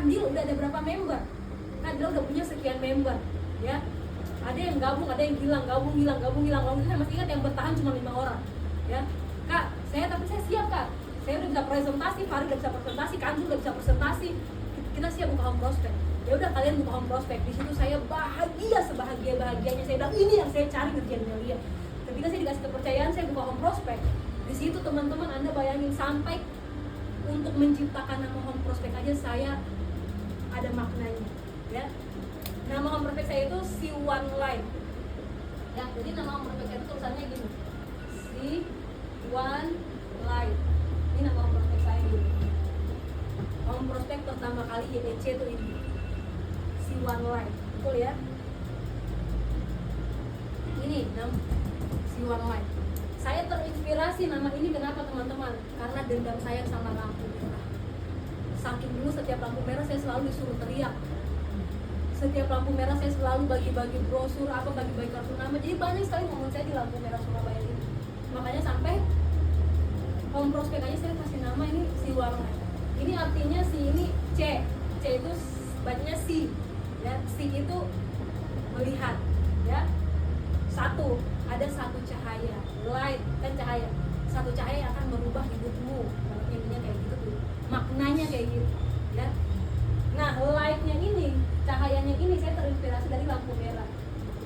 Andil udah ada berapa member? Andil udah punya sekian member, ya. Ada yang gabung, ada yang hilang, gabung hilang. Lalu saya masih ingat yang bertahan cuma 5 orang, ya. Kak, tapi saya siap kak. Saya udah bisa presentasi, Farid udah bisa presentasi, Kanzu udah bisa presentasi. Kita siap buka home prospect. Ya udah kalian buka home prospect. Di situ saya bahagia sebahagia-bahagianya. Saya bilang ini yang saya cari kerjaan Melia. Ketika saya dikasih kepercayaan saya buka home prospect. Di situ teman-teman Anda bayangin sampai untuk menciptakan nama home prospect aja saya ada maknanya, ya. Nama home prospect saya itu C1 Light. Ya, jadi nama home prospect saya itu tulisannya gini. C1 Light. Ini nama home prospect saya ini. Home prospect pertama kali YEC itu ini. C1 Light. Betul ya? Ini nama C1 Light. Saya terinspirasi nama ini kenapa teman-teman? Karena dendam saya sama lampu merah. Saking dulu setiap lampu merah saya selalu disuruh teriak. Setiap lampu merah saya selalu bagi-bagi brosur, bagi-bagi kartu nama. Jadi banyak sekali momen saya di lampu merah Surabaya ini. Makanya sampai home prospect aja saya kasih nama ini si warna. Ini artinya si ini C. C itu bacanya si. Ya, si itu melihat, ya. Satu, ada satu cahaya, light kan cahaya. Satu cahaya yang akan merubah hidupmu. Intinya kayak gitu tuh. Maknanya kayak gitu, ya. Nah, lightnya ini, cahayanya ini saya terinspirasi dari lampu merah.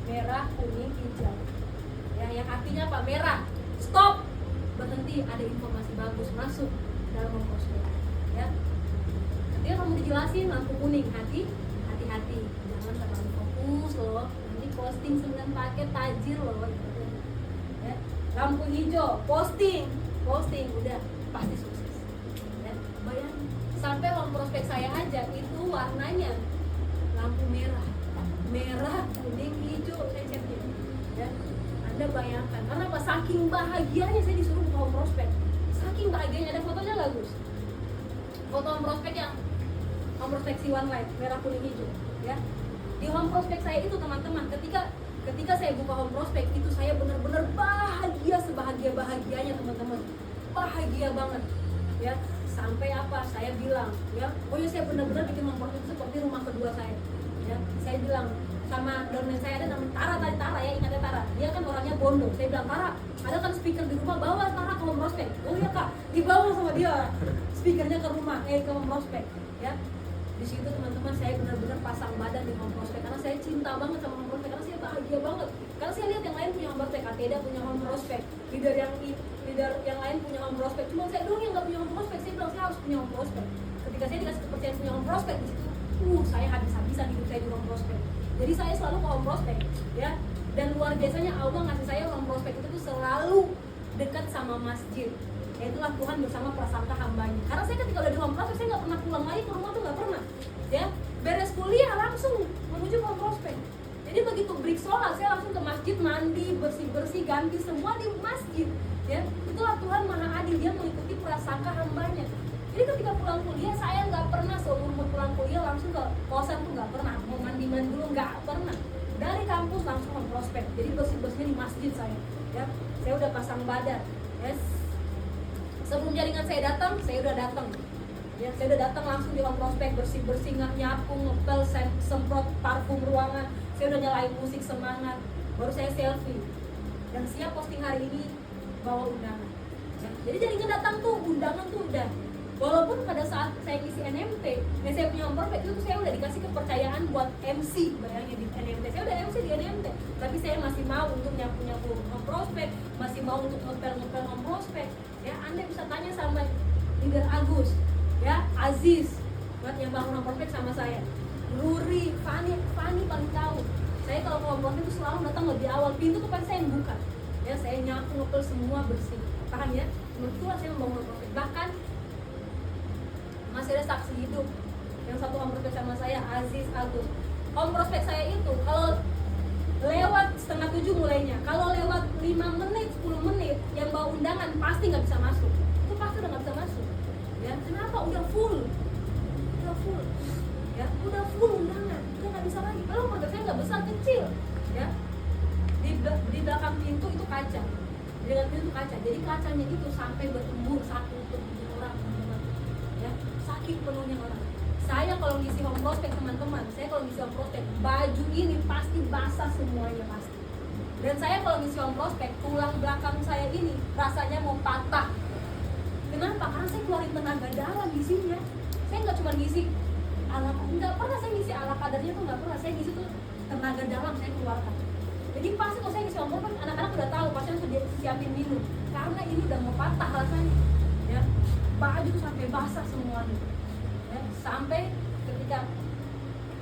Merah, kuning, hijau. Ya, yang artinya apa? Merah. Stop. Berhenti, ada informasi bagus masuk dalam prospek. Ya. Ketika kamu dijelasin lampu kuning, hati-hati. Jangan terlalu fokus loh. Nanti posting 9 paket tajir loh. Ya. Lampu hijau, posting udah pasti sukses. Ya. Bayangin, sampai home prospek saya aja itu warnanya lampu merah, kuning, hijau, saya ceknya. Ya. Anda bayangkan, karena apa? Saking bahagianya saya disuruh buka home prospek. Saking bahagianya, ada fotonya nggak Gus? Foto home prospek yang home prospek C1 Light, merah, kuning, hijau. Ya. Di home prospek saya itu teman-teman, ketika saya buka home prospek itu saya benar-benar bahagia sebahagia-bahagianya teman-teman, bahagia banget, ya. Sampai apa? Saya bilang, ya, pokoknya saya benar-benar bikin home prospek itu seperti rumah kedua saya, ya. Saya bilang sama downline saya, ada namanya Tara ya, ingatnya Tara, dia kan orangnya bondo. Saya bilang, Tara, ada kan speaker di rumah, bawa Tara ke home prospek. Oh iya kak, dibawa sama dia speakernya ke rumah, ke home prospek, ya. Di situ teman-teman saya benar-benar pasang badan di home prospek karena saya cinta banget sama home prospek, karena saya bahagia banget. Karena saya lihat yang lain punya home prospek, Ateda punya home prospek, leader yang lain punya home prospek, cuma saya doang yang nggak punya home prospek. Saya bilang saya harus punya home prospek. Ketika saya dikasih kepercayaan punya home prospek, di situ saya habis-habisan hidup saya di home prospek. Jadi saya selalu ke home prospek, ya. Dan luar biasanya Allah ngasih saya home prospek itu tuh selalu dekat sama masjid. Yaitulah Tuhan bersama prasangka hambanya. Karena saya ketika udah di home prospek, saya nggak pernah pulang lagi ke rumah tuh, nggak pernah. Ya, beres kuliah langsung menuju home prospek. Jadi begitu break sholat, saya langsung ke masjid, mandi, bersih-bersih, ganti semua di masjid. Ya, itulah Tuhan Maha Adil, dia mengikuti prasangka hambanya. Jadi ketika pulang kuliah, saya nggak pernah seumur pulang kuliah langsung ke kosan tuh nggak pernah. Mau mandi-mandi dulu nggak pernah. Dari kampus langsung home prospek. Jadi bersih-bersihnya di masjid saya. Ya, saya udah pasang badan. Yes. Sebelum jaringan saya datang, saya udah datang. Ya, saya udah datang langsung di home prospek, bersih-bersih, nyapu, ngepel, semprot parfum ruangan. Saya udah nyalain musik semangat. Baru saya selfie. Dan siap posting hari ini bawa undangan. Ya, jadi jaringan datang tuh, undangan tuh udah. Walaupun pada saat saya ngisi NMT, saya punya home prospek itu saya udah dikasih kepercayaan buat MC, bayangin di NMT. Saya udah MC di NMT, tapi saya masih mau untuk nyapu-nyapu home prospek, masih mau untuk ngepel-ngepel home prospek. Ya, Anda bisa tanya sama leader Agus, ya, Aziz, buat yang bangun home prospek sama saya. Ruri, Fani paling tahu. Saya kalau ke home prospek itu selalu datang lebih awal, pintu tuh pasti saya yang buka. Ya, saya nyapu, ngepel semua bersih. Paham ya? Menurutku saya membangun home prospek. Bahkan masih ada saksi hidup yang satu home prospek sama saya, Aziz, Agus. Home prospek saya itu kalau lewat 6:30 mulainya, kalau lewat 5 menit, 10 menit yang bawa undangan pasti nggak bisa masuk. Itu pasti udah nggak bisa masuk. Ya, kenapa? Udah full. Ya, udah full undangan, udah nggak bisa lagi. Kalau prospek saya nggak besar, kecil. Ya, di belakang pintu itu kaca. Di belakang pintu kaca. Jadi kacanya itu sampai bertembur 1 per 7 orang. Ya, saking penuhnya orang. Saya kalau ngisi home prospect teman-teman, saya kalau ngisi home prospect, baju ini pasti basah semuanya pasti. Dan saya kalau ngisi home prospect, tulang belakang saya ini rasanya mau patah. Kenapa? Karena saya keluarin tenaga dalam isinya. Saya nggak cuma ngisi ala, nggak pernah saya ngisi ala kadarnya tuh, nggak pernah. Saya ngisi tuh tenaga dalam saya keluarkan. Jadi pasti kalau saya ngisi home prospect, anak-anak udah tahu pasti harus siapin minum. Karena ini udah mau patah rasanya. Ya, baju sampai basah semuanya. Ya, sampai ketika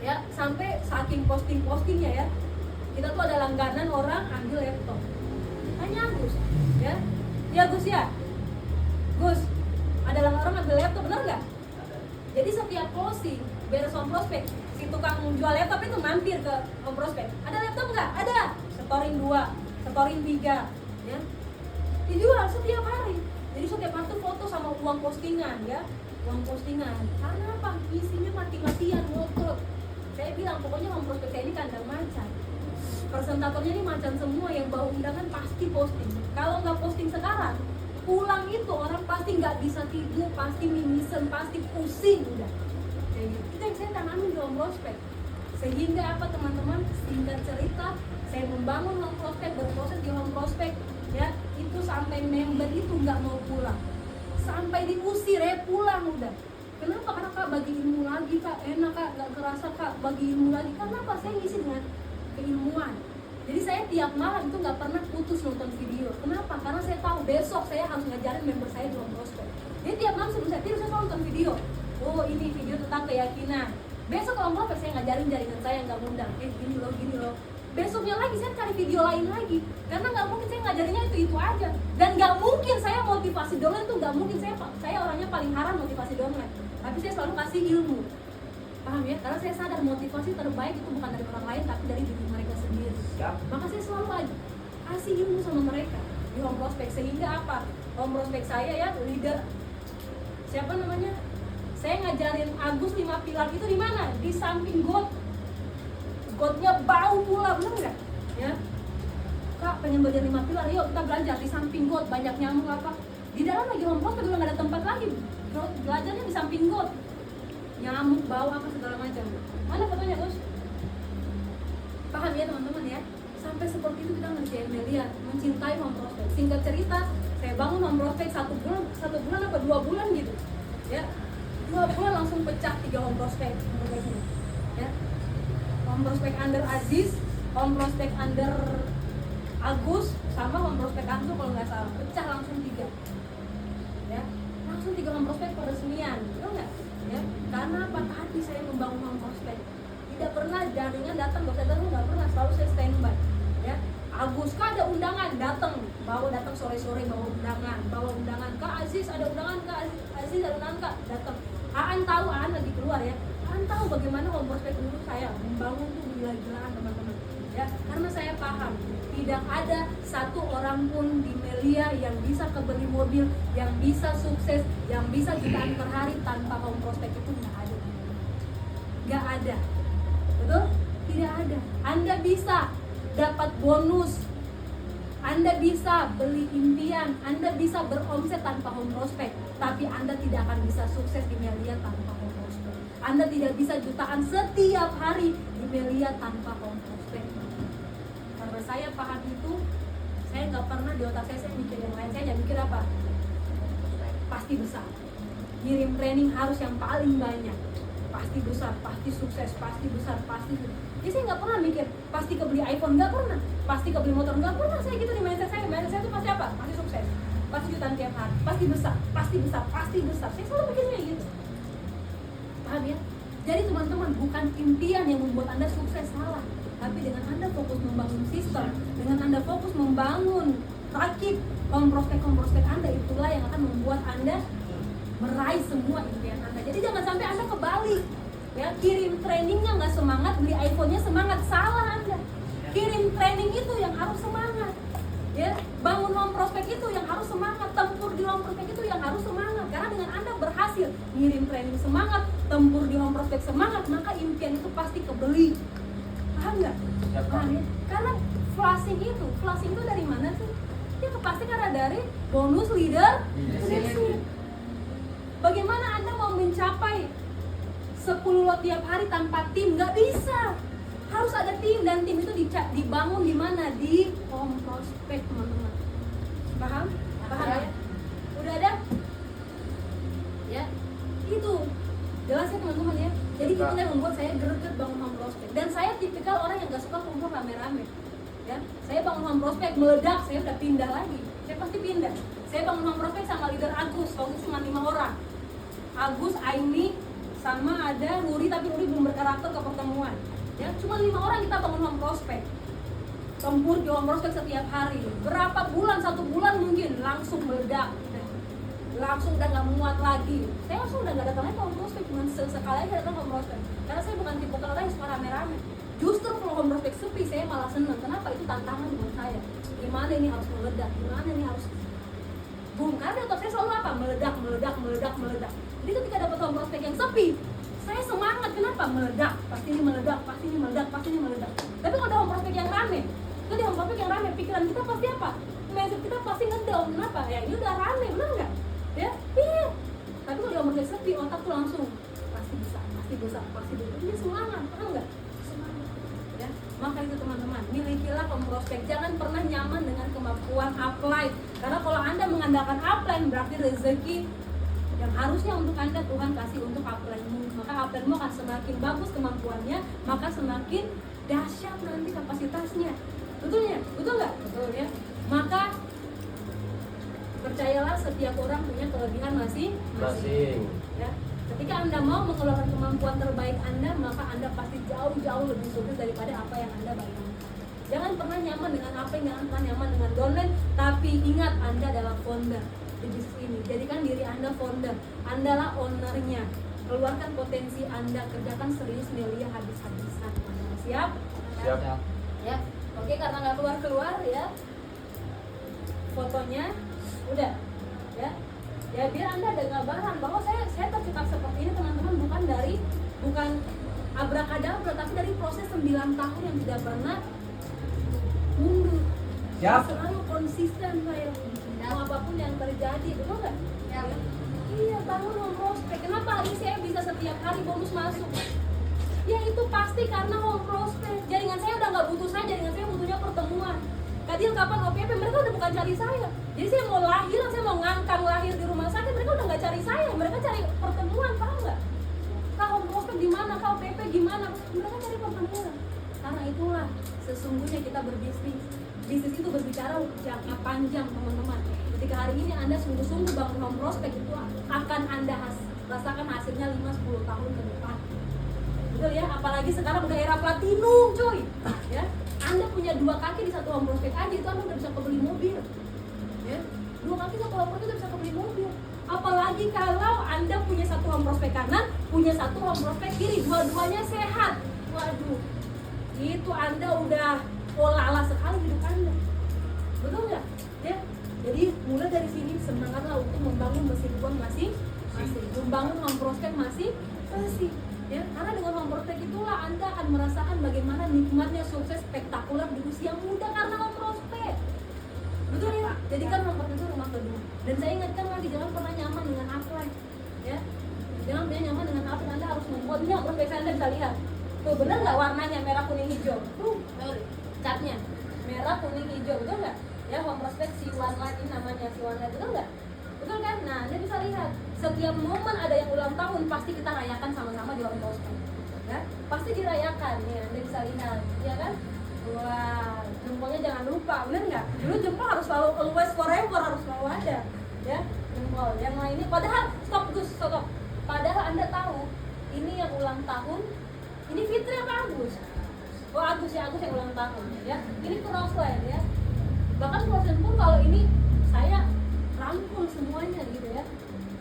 ya sampai saking postingnya ya, kita tuh ada langganan orang ambil laptop. Tanya Gus, ya Gus ya, Gus, ada langganan orang ambil laptop, benar nggak? Jadi setiap closing beres home prospect, si tukang jual laptop itu mampir ke home prospect. Ada laptop nggak? Ada. Setorin 2, setorin 3, ya. Dijual setiap hari. Jadi setiap hari tuh foto sama uang postingan, ya. Uang postingan. Karena apa? Isinya mati-matian ngotot. Saya bilang pokoknya home prospect saya ini kandang macan. Presentatornya ini macan semua, yang bawa undangan pasti posting. Kalau nggak posting sekarang, pulang itu orang pasti nggak bisa tidur, pasti mimisan, pasti pusing udah. Kayak gitu. Itu yang saya tanamin di home prospect. Sehingga apa teman-teman? Singkat cerita, saya membangun home prospect, berproses di home prospect, ya. Itu sampai member itu nggak mau pulang, sampai diusir ya pulang udah. Kenapa? Karena Kak bagi ilmu lagi Kak, enak Kak, nggak kerasa Kak bagi ilmu lagi. Kenapa? Saya ngisi dengan keilmuan. Jadi saya tiap malam itu nggak pernah putus nonton video. Kenapa? Karena saya tahu besok saya harus ngajarin member saya di home prospect. Jadi tiap malam sebelum saya tidur saya selalu nonton video. Oh ini video tentang keyakinan. Besok kalau mau saya ngajarin jaringan saya yang nggak ngundang. Gini loh. Besoknya lagi saya cari video lain lagi. Karena nggak mungkin saya ngajarinnya itu aja. Dan nggak mungkin saya motivasi downline tuh nggak mungkin. Saya orangnya paling haram motivasi downline. Tapi saya selalu kasih ilmu. Paham ya? Karena saya sadar motivasi terbaik itu bukan dari orang lain tapi dari diri mereka sendiri. Maka saya selalu aja kasih ilmu sama mereka di home prospect. Sehingga apa? Home prospect saya ya leader. Siapa namanya? Saya ngajarin Agus 5 pilar itu di mana? Di samping got. Gotnya bau pula, bener nggak? Ya, Kak pengen belajar 5 pilar, yuk kita belajar di samping got, banyak nyamuk apa? Di dalam lagi home prospect udah nggak ada tempat lagi, belajarnya di samping got, nyamuk, bau apa segala macam. Mana fotonya Gus? Paham ya teman-teman ya? Sampai seperti itu kita ngasih Emilia mencintai home prospect. Singkat cerita, saya bangun home prospect 1 bulan apa 2 bulan gitu, ya. 2 bulan langsung pecah 3 home prospect, ya. Home prospect under Aziz, home prospect under Agus, sama home prospect Anto kalau nggak salah, pecah langsung 3, ya, langsung 3 home prospect peresmian, betul nggak? Ya, karena apa? Tadi saya membangun home prospect, tidak pernah jaringan datang, nggak pernah, selalu saya standby, ya. Agus, Kak ada undangan, datang sore-sore bawa undangan, Kak Aziz ada undangan, Kak Aziz ada undangan, Kak datang. Aan tahu, Aan lagi keluar ya. Aan tahu bagaimana home prospect dulu saya membangun tuh gila-gilaan teman-teman. Ya, karena saya paham tidak ada satu orang pun di Melia yang bisa kebeli mobil, yang bisa sukses, yang bisa jutaan per hari tanpa home prospect itu nggak ada. Betul? Tidak ada. Anda bisa dapat bonus, Anda bisa beli impian, Anda bisa beromset tanpa home prospect, tapi Anda tidak akan bisa sukses di Melia tanpa home prospect. Anda tidak bisa jutaan setiap hari di Melia tanpa home prospect. Karena saya paham itu, saya nggak pernah di otak saya mikir yang lain. Saya nggak mikir apa, pasti besar. Ngirim training harus yang paling banyak, pasti besar, pasti sukses, pasti besar, pasti sukses. Jadi saya nggak pernah mikir pasti kebeli iPhone, nggak pernah, pasti kebeli motor, nggak pernah. Saya gitu di mindset saya itu pasti apa? Pasti sukses, pasti jutaan tiap hari, pasti besar, pasti besar, pasti besar. Saya selalu mikirnya gitu. Paham ya? Jadi teman-teman, bukan impian yang membuat Anda sukses, salah. Tapi dengan Anda fokus membangun sistem, dengan Anda fokus membangun rakit home prospect Anda, itulah yang akan membuat Anda meraih semua impian Anda. Jadi jangan sampai Anda kebalik. Ya, kirim trainingnya nggak semangat, beli iPhone-nya semangat, salah Anda. Kirim training itu yang harus semangat, ya. Bangun home prospect itu yang harus semangat, tempur di home prospect itu yang harus semangat. Karena dengan Anda berhasil ngirim training semangat, tempur di home prospect semangat, maka impian itu pasti kebeli. Paham nggak? Paham ya? Karena flashing itu dari mana sih? Ya pasti karena dari bonus leadership. Bagaimana Anda mau mencapai 10 lot tiap hari tanpa tim, nggak bisa. Harus ada tim, dan tim itu dibangun di mana? Di home prospect, teman-teman. Paham? Paham ya? Udah ada? Ya, itu jelas ya teman-teman ya. Jadi itu yang membuat saya greget bangun home prospect. Dan saya tipikal orang yang nggak suka kumpul rame-rame. Ya, saya bangun home prospect meledak, saya udah pindah lagi. Saya pasti pindah. Saya bangun home prospect sama leader Agus, waktu itu cuma 5 orang. Agus, Aini, sama ada Nuri, tapi Nuri belum berkarakter ke pertemuan. Ya, cuma 5 orang kita bangun home prospect. Tempur di home prospect setiap hari. Berapa bulan? 1 bulan mungkin langsung meledak. Langsung udah nggak muat lagi. Saya langsung udah nggak datang lagi ke home prospect, cuma sekali aja datang ke home prospect. Karena saya bukan tipe orang yang suka rame-rame. Justru kalau home prospect sepi, saya malah seneng. Kenapa? Itu tantangan buat saya. Gimana ini harus meledak? Gimana ini harus boom? Karena otak saya selalu apa? Meledak, meledak, meledak, meledak. Jadi ketika dapat home prospect yang sepi, saya semangat. Kenapa? Meledak, pasti ini meledak, pasti ini meledak, pasti ini meledak. Tapi kalau ada home prospect yang rame, kalau di home prospect yang rame, pikiran kita pasti apa? Mindset kita pasti ngedown. Kenapa? Ya ini udah rame, benar nggak? Ya, iya. Tapi kalau di home prospect sepi, otak tuh langsung pasti bisa, pasti bisa, pasti bisa. Ini semangat, paham nggak? Semangat. Ya, maka itu teman-teman, milikilah home prospect. Jangan pernah nyaman dengan kemampuan upline. Karena kalau Anda mengandalkan upline, berarti rezeki yang harusnya untuk Anda Tuhan kasih untuk upline-mu. Maka upline-mu akan semakin bagus kemampuannya, maka semakin dahsyat nanti kapasitasnya. Betul ya? Betul nggak? Betul ya. Maka percayalah, setiap orang punya kelebihan masing-masing. Ya. Ketika Anda mau mengeluarkan kemampuan terbaik Anda, maka Anda pasti jauh-jauh lebih sukses daripada apa yang Anda bayangkan. Jangan pernah nyaman dengan apa yang, jangan pernah nyaman dengan downline. Tapi ingat, Anda adalah founder di bisnis ini. Jadikan diri Anda founder. Andalah ownernya. Keluarkan potensi Anda, kerjakan serius, mulia, habis-habisan. Siap? Siap. Ya. Oke, karena nggak keluar-keluar ya fotonya, udah ya. Ya biar Anda ada gambaran bahwa saya tercetak seperti ini teman-teman, bukan abrakadabra, tapi dari proses 9 tahun yang tidak pernah mundur. Siap. Selalu konsisten saya mau apapun yang terjadi, betul nggak? Ya. Iya, bangun home prospect. Kenapa hari ini saya bisa setiap hari bonus masuk? Ya itu pasti karena home prospect. Jaringan saya udah nggak butuh saya, jaringan saya butuhnya pertemuan. Kadil kapan OPP, mereka udah bukan cari saya. Jadi saya mau lahir, saya mau ngangkang lahir di rumah sakit, mereka udah nggak cari saya, mereka cari pertemuan, paham nggak? Kak home prospect gimana, Kak OPP gimana? Mereka cari pertemuan. Karena itulah sesungguhnya kita berbisnis. Bisnis itu berbicara jangka panjang, teman-teman. Ketika hari ini Anda sungguh-sungguh bangun home prospect, itu akan Anda rasakan hasilnya 5-10 tahun ke depan. Betul ya? Apalagi sekarang udah era platinum, coy. Ya, Anda punya 2 kaki di satu home prospect aja, itu Anda udah bisa kebeli mobil. Ya, 2 kaki satu home prospect udah bisa kebeli mobil. Apalagi kalau Anda punya satu home prospect kanan, punya satu home prospect kiri, dua-duanya sehat. Waduh, itu Anda udah olala sekali hidup Anda. Betul nggak? Ya, jadi mulai dari sini semangatlah untuk membangun mesin uang masing-masing, membangun home prospect masing-masing. Ya, karena dengan home prospect itulah Anda akan merasakan bagaimana nikmatnya sukses spektakuler di usia muda karena home prospect. Betul ya? Jadikan home prospect itu rumah kedua. Dan saya ingatkan lagi, jangan pernah nyaman dengan upline. Ya, jangan pernah nyaman dengan upline. Anda harus membuatnya home prospect. Anda bisa lihat. Tuh, bener nggak warnanya merah kuning hijau? Tuh, catnya merah kuning hijau, betul nggak? Ya, home prospect si one light ini namanya, si one light, betul nggak? Betul kan? Nah, Anda bisa lihat setiap momen ada yang ulang tahun pasti kita rayakan sama-sama di home prospect. Ya, pasti dirayakan. Nih, Anda bisa lihat, ya kan? Wah, jempolnya jangan lupa, bener nggak? Dulu jempol harus selalu always forever, harus selalu ada, ya jempol. Yang lainnya, padahal stop. Padahal Anda tahu ini yang ulang tahun, ini Fitri apa Agus? Oh Agus yang ulang tahun, ya. Ini crossline, ya. Bahkan crossline pun kalau ini saya rangkul semuanya gitu ya.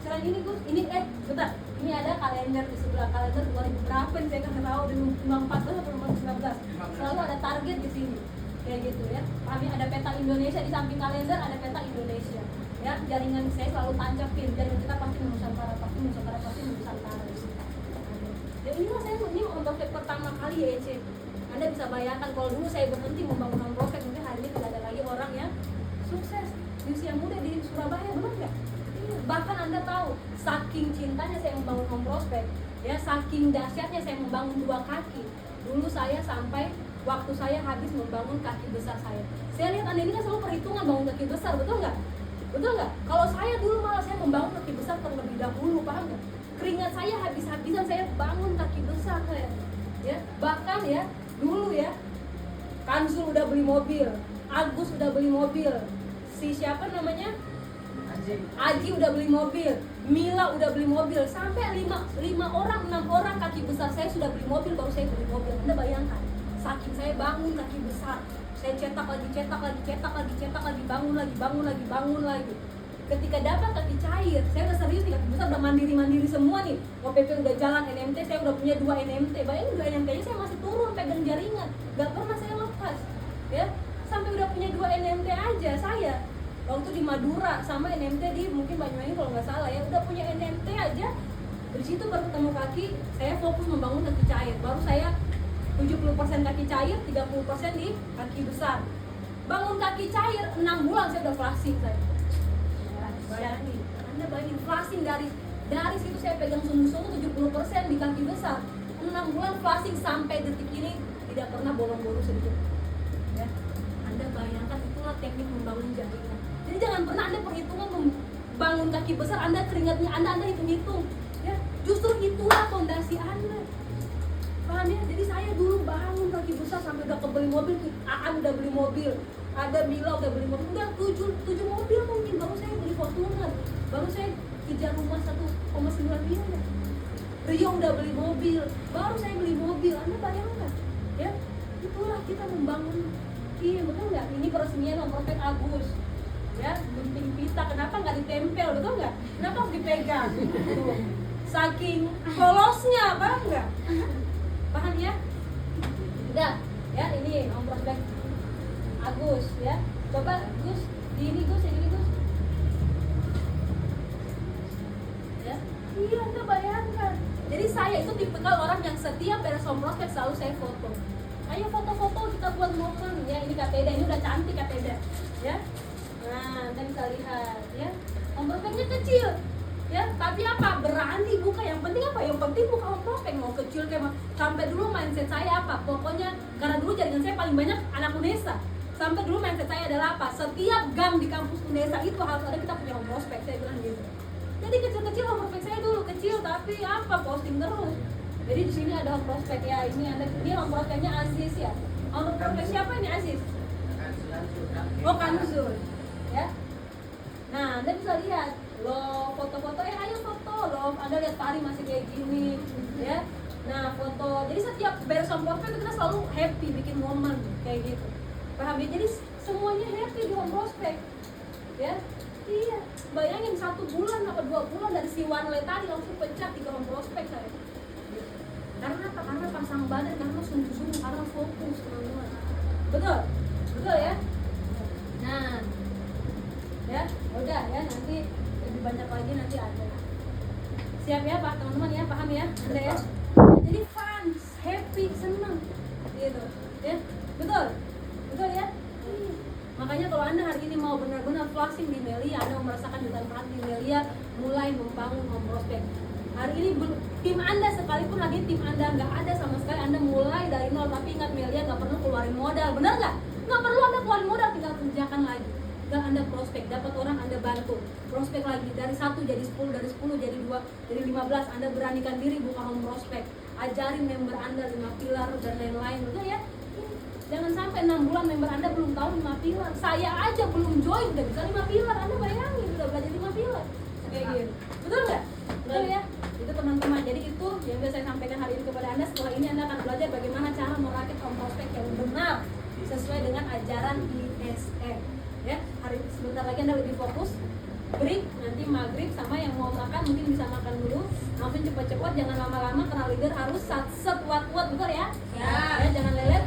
Selain ini Gus, ini bentar. Ini ada kalender di sebelah, kalender 2000 berapa nih saya nggak tahu, di 2014 atau 2019. Selalu ada target di sini, kayak gitu ya. Kami ada peta Indonesia di samping kalender, ada peta Indonesia. Ya, jaringan saya selalu tancapin, jaringan kita pasti Nusantara, pasti Nusantara. Ya inilah saya ini untuk pertama kali ya EC. Anda bisa bayangkan kalau dulu saya berhenti membangun home prospect, mungkin hari ini tidak ada lagi orang yang sukses di usia muda di Surabaya, benar nggak? Bahkan Anda tahu, saking cintanya saya membangun home prospect, Ya, saking dahsyatnya saya membangun 2 kaki. Dulu saya sampai waktu saya habis membangun kaki besar saya. Saya lihat Anda ini kan selalu perhitungan bangun kaki besar, betul nggak? Betul nggak? Kalau saya dulu malah saya membangun kaki besar terlebih dahulu, paham nggak? Keringat saya habis-habisan saya bangun kaki besar saya. Ya, bahkan ya dulu ya, Kanzul udah beli mobil, Agus udah beli mobil, si siapa namanya? Aji udah beli mobil, Mila udah beli mobil, sampai 5 orang, 6 orang kaki besar saya sudah beli mobil, baru saya beli mobil. Anda bayangkan, saking saya bangun kaki besar, saya cetak lagi, bangun lagi. Ketika dapat kaki cair, saya udah serius nih, kaki besar udah mandiri semua nih. OPP udah jalan, NMT saya udah punya 2 NMT. Bayangin 2 NMT nya saya masih turun pegang jaringan, gak pernah saya lepas. Ya, sampai udah punya 2 NMT aja saya. Waktu di Madura sama NMT di mungkin Banyuwangi kalau nggak salah ya, udah punya NMT aja. Dari situ baru ketemu kaki, saya fokus membangun kaki cair. Baru saya 70% kaki cair, 30% di kaki besar. Bangun kaki cair 6 bulan saya udah flashing saya. Bayangin, Anda bayangin flashing dari situ saya pegang sungguh-sungguh 70% di kaki besar. 6 bulan flashing sampai detik ini tidak pernah bolong-bolong sedikit. Ya, Anda bayangkan itulah teknik membangun jaringan. Jadi jangan pernah Anda perhitungan membangun kaki besar, Anda keringatnya Anda hitung-hitung. Ya, justru itulah fondasi Anda. Paham ya? Jadi saya dulu bangun kaki besar sampai udah kebeli mobil, Aan udah beli mobil, ada Mila udah beli mobil, udah 7 mobil mungkin, baru saya beli Fortuner, baru saya kejar rumah 1,9 miliar. Rio udah beli mobil, baru saya beli mobil. Anda bayangkan, ya? Itulah kita membangun. Iya, betul nggak? Ini peresmian nomor prospek Agus. Ya, gunting pita, kenapa nggak ditempel, betul nggak? Kenapa harus dipegang? Tuh. Saking kolosnya, paham nggak? Paham ya? Udah, ya ini nomor prospek Agus ya. Coba Gus, di ini Gus, yang ini Gus. Ya, iya Anda bayangkan. Jadi saya itu tipikal orang yang setiap beres home prospek selalu saya foto. Ayo foto-foto kita buat momen ya. Ini Kapeda, ini udah cantik Kapeda ya. Nah, Anda bisa lihat ya. Home prospeknya kecil ya, tapi apa? Berani buka. Yang penting apa? Yang penting buka home prospek, mau kecil kayak sampai dulu mindset saya apa? Pokoknya karena dulu jaringan saya paling banyak anak Unesa. Sampai dulu mindset saya adalah apa? Setiap gang di kampus Unesa itu harus ada kita punya home prospek, saya bilang gitu. Jadi kecil-kecil home prospek saya dulu kecil, tapi apa? Posting terus. Jadi di sini ada home prospek ya. Ini home prospeknya Aziz ya. Home prospek siapa ini Aziz? Oh, Kanzul. Ya. Nah, Anda bisa lihat loh foto-foto, ayo foto loh. Anda lihat Pari masih kayak gini ya. Nah, foto. Jadi setiap beres home prospek kita selalu happy bikin momen kayak gitu. Paham ya? Jadi semuanya happy di home prospek. Ya. Iya, bayangin 1 bulan apa 2 bulan dari si Wanle tadi langsung pecah 3 home prospek saya. Karena apa? Karena pasang badan, karena sungguh-sungguh, karena fokus teman-teman. Betul? Betul ya? Nah, ya udah ya, nanti lebih banyak lagi nanti ada. Siap ya Pak teman-teman ya, paham ya Anda ya? Jadi fun, happy, senang gitu ya. Betul? Betul ya? Makanya kalau Anda hari ini mau benar-benar flashing di Melia, Anda merasakan jutaan perhatian di Melia mulai membangun home prospek. Hari ini tim Anda sekalipun lagi tim Anda nggak ada sama sekali, Anda mulai dari nol. Tapi ingat Melia nggak perlu keluarin modal, benar nggak? Nggak perlu Anda keluarin modal, tinggal kerjakan lagi. Tinggal Anda prospek, dapat orang Anda bantu, prospek lagi dari 1 jadi 10, dari 10 jadi 2, jadi 15. Anda beranikan diri buka home prospek, ajarin member Anda 5 pilar dan lain-lain, betul ya? Jangan sampai 6 bulan member Anda belum tahu 5 pilar. Saya aja belum join udah bisa 5 pilar. Anda bayangin udah belajar 5 pilar kayak gitu, betul nggak? Betul ya? Itu teman-teman. Jadi itu yang bisa saya sampaikan hari ini kepada Anda. Setelah ini Anda akan belajar bagaimana cara merakit home prospek yang benar sesuai dengan ajaran ISM. Ya, hari sebentar lagi Anda lebih fokus. Break nanti maghrib, sama yang mau makan mungkin bisa makan dulu. Langsung cepat-cepat, jangan lama-lama karena leader harus sat-set, wat-wat, betul ya? Ya, jangan lelet.